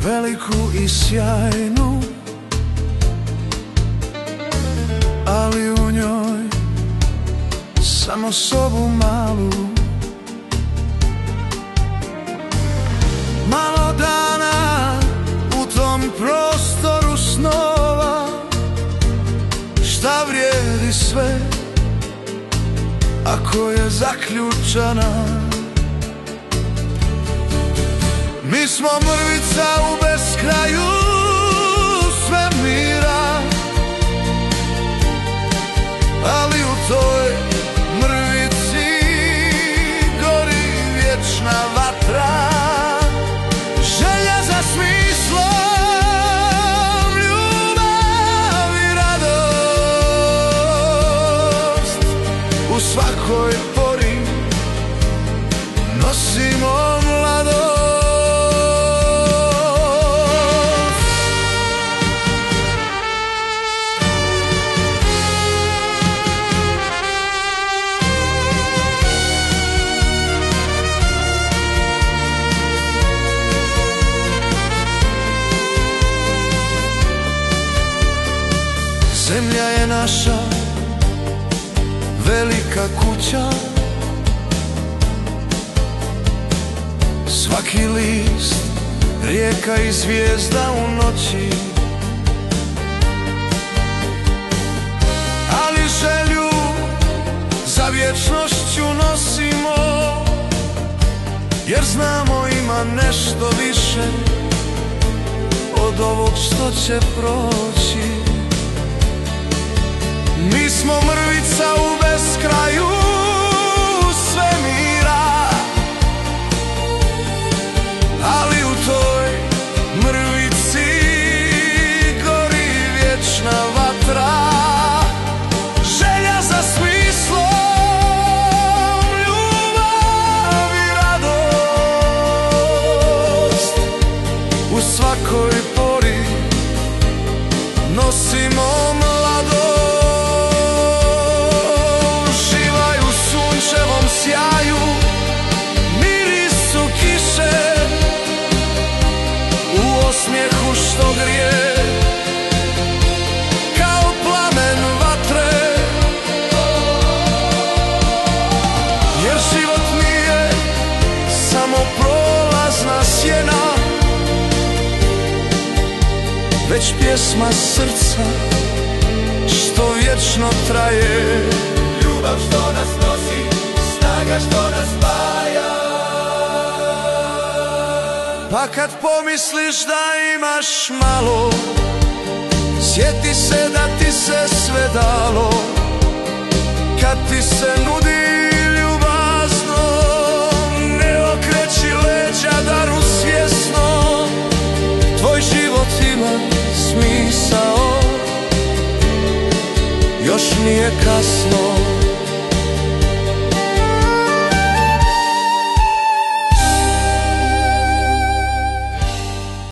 veliku i sjajnu, ali u njoj samo sobu malu. Malo dana u tom prostoru snova, šta vrijedi sve ako je zaključana. Mi smo mrvica u beskraju svemira, ali u toj mrvici gori vječna vatra. Želja za smislom, ljubav i radost. U svakoj pori nosimo mladost. Zemlja je naša velika kuća, svaki list, rijeka i zvijezda u noći, ali želju za vječnošću nosimo, jer znamo ima nešto više od ovog što će proći. Mi smo mrvica u beskraju svemira, ali u toj mrvici gori vječna vatra. Želja za smislom, ljubav i radost. U svakoj pori nosimo mladost. Sjaju, mirisu kiše, u osmijehu što grije kao plamen vatre. Jer život nije samo prolazna sjena, već pjesma srca što vječno traje. Ljubav što nas nosi, snaga što nas spaja. Pa kad pomisliš da imaš malo, sjeti se da ti se sve dalo. Kad ti se nudi ljubazno, ne okreći leđa, daru svjesno. Tvoj život ima smisao, još nije kasno.